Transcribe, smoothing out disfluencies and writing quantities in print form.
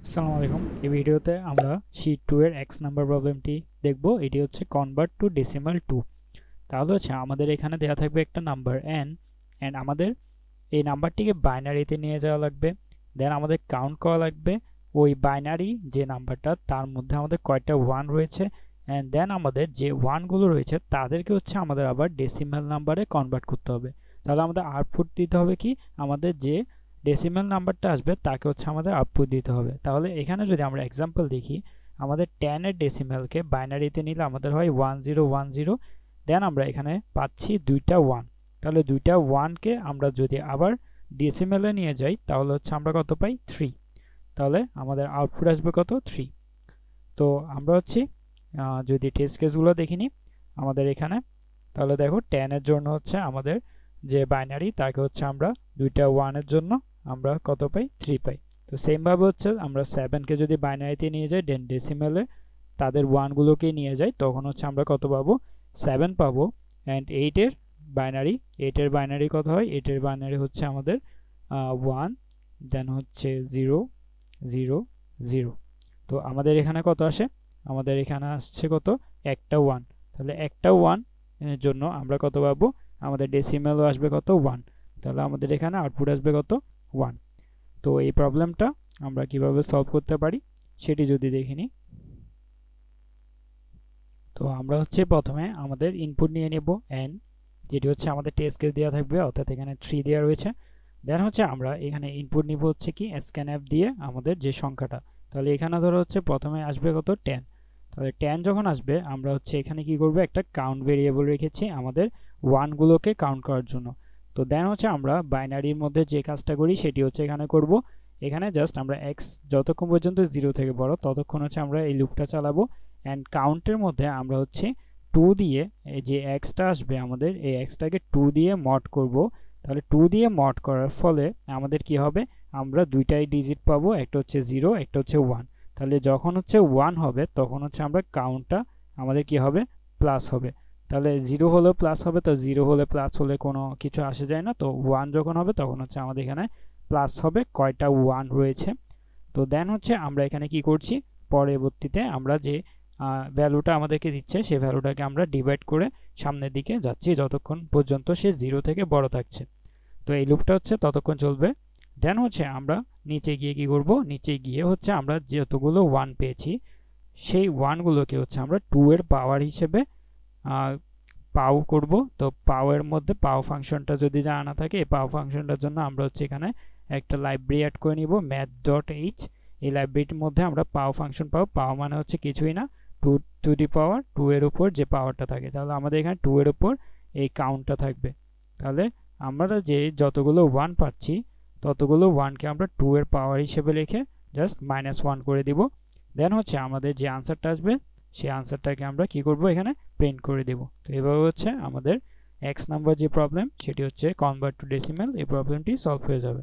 আসসালামু আলাইকুম। এই ভিডিওতে আমরা শীট 2 এর x নাম্বার প্রবলেমটি দেখব। এটি হচ্ছে কনভার্ট টু ডেসিমাল 2। তাহলে হচ্ছে আমাদের এখানে দেওয়া থাকবে একটা নাম্বার n এন্ড আমাদের এই নাম্বারটিকে বাইনারিতে নিয়ে যাওয়া লাগবে। দেন আমাদের কাউন্ট করা লাগবে ওই বাইনারি যে নাম্বারটা তার মধ্যে আমাদের কয়টা 1 রয়েছে এন্ড দেন আমাদের যে 1 গুলো রয়েছে তাদেরকে হচ্ছে আমাদের আবার ডেসিমাল নাম্বারে কনভার্ট করতে হবে। তাহলে আমাদের আউটপুট দিতে হবে কি, আমাদের যে ডেসিমাল নাম্বারটা আসবে তাকে হচ্ছে আমাদের আউটপুট দিতে হবে। তাহলে এখানে যদি আমরা এক্সাম্পল দেখি, আমাদের 10 এর ডেসিমালকে বাইনারিতে নিলে আমাদের হয় 1010। দেন আমরা এখানে পাচ্ছি দুইটা 1। তাহলে দুইটা 1 কে আমরা যদি আবার ডেসিমালে নিয়ে যাই তাহলে হচ্ছে আমরা কত পাই 3। তাহলে আমাদের আউটপুট আসবে কত 3। তো আমরা হচ্ছে যদি টেস্ট কেসগুলো দেখিনি আমাদের এখানে, তাহলে দেখো 10 এর জন্য হচ্ছে আমাদের যে বাইনারি তাকে হচ্ছে আমরা দুইটা 1 এর জন্য আমরা কত পাই 3 পাই। তো সেম ভাবে হচ্ছে আমরা 7 কে যদি বাইনারিতে নিয়ে যাই দেন ডেসিমালে তাদের 1 গুলোকে নিয়ে যাই তখন হচ্ছে আমরা কত পাবো 7 পাবো। এন্ড 8 এর বাইনারি কত হয়, 8 এর বাইনারি হচ্ছে আমাদের 1 দেন হচ্ছে 0 0 0। তো আমাদের এখানে কত আসে, আমাদের এখানে আসছে কত একটা 1। তাহলে একটা 1 এর জন্য আমরা কত পাবো, আমাদের ডেসিমালও আসবে কত 1। তাহলে আমাদের এখানে আউটপুট আসবে কত 1। তো এই প্রবলেমটা আমরা কিভাবে সলভ করতে পারি সেটি যদি দেখিনি, তো আমরা হচ্ছে প্রথমে আমাদের ইনপুট নিয়ে নেব n, যেটি হচ্ছে আমাদের টেস্ট কেস দেওয়া থাকবে, অর্থাৎ এখানে 3 দেওয়া রয়েছে। দেন হচ্ছে আমরা এখানে ইনপুট নিব হচ্ছে কি scanf দিয়ে আমাদের যে সংখ্যাটা। তাহলে এখানে ধরো হচ্ছে প্রথমে আসবে কত 10। তাহলে 10 যখন আসবে আমরা হচ্ছে এখানে কি করব, একটা কাউন্ট ভেরিয়েবল রেখেছি আমাদের 1 গুলোকে কাউন্ট করার জন্য। তো দেন হচ্ছে আমরা বাইনারির মধ্যে যে কাজটা করি সেটি হচ্ছে এখানে করব। এখানে জাস্ট আমরা x যতক্ষণ পর্যন্ত 0 থেকে বড় ততক্ষণ হচ্ছে আমরা এই লুপটা চালাবো। এন্ড কাউন্টের মধ্যে আমরা হচ্ছে 2 দিয়ে এই যে xটা আসবে আমাদের এই xটাকে 2 দিয়ে মড করব। তাহলে 2 দিয়ে মড করার ফলে আমাদের কি হবে, আমরা দুইটাই ডিজিট পাবো, একটা হচ্ছে 0 একটা হচ্ছে 1। তাহলে যখন হচ্ছে 1 হবে তখন হচ্ছে আমরা কাউন্টটা আমাদের কি হবে প্লাস হবে। তাহলে 0 হলেও প্লাস হবে, তো 0 হলে প্লাস হলে কোনো কিছু আসে যায় না। তো 1 যখন হবে তখন হচ্ছে আমাদের এখানে প্লাস হবে কয়টা 1 রয়েছে। তো দেন হচ্ছে আমরা এখানে কি করছি, পরবর্তীতে আমরা যে ভ্যালুটা আমাদেরকে দিচ্ছে সেই ভ্যালুটাকে আমরা ডিভাইড করে সামনের দিকে যাচ্ছি যতক্ষণ পর্যন্ত সে 0 থেকে বড় থাকছে। তো এই লুপটা হচ্ছে ততক্ষণ চলবে। দেন হচ্ছে আমরা নিচে গিয়ে কি করব, নিচে গিয়ে হচ্ছে আমরা যতগুলো 1 পেয়েছি সেই 1 গুলোকে হচ্ছে আমরা 2 এর পাওয়ার হিসেবে পাও করব। তো পাও এর মধ্যে পাও ফাংশনটা যদি জানা না থাকে, এই পাও ফাংশনটার জন্য আমরা হচ্ছে এখানে একটা লাইব্রেরি অ্যাড করে নিব math.h। এই লাইব্রেরির মধ্যে আমরা পাও ফাংশন পাবো। পাও মানে হচ্ছে কিছুই না 2 টু দি পাওয়ার 2 এর উপর যে পাওয়ারটা থাকে। তাহলে আমাদের এখানে 2 এর উপর এই কাউন্টটা থাকবে। তাহলে আমরা যে যতগুলো 1 পাচ্ছি ততগুলো 1 কে আমরা 2 এর পাওয়ার হিসেবে লিখে জাস্ট -1 করে দিব। দেন হচ্ছে আমাদের যে আনসারটা আসবে সেই আনসারটাকে আমরা কি করব, এখানে প্রিন্ট করে দেব। তো এভাবে হচ্ছে আমাদের x নাম্বার যে প্রবলেম সেটি হচ্ছে কনভার্ট টু ডেসিমাল, এই প্রবলেমটি সলভ হয়ে যাবে।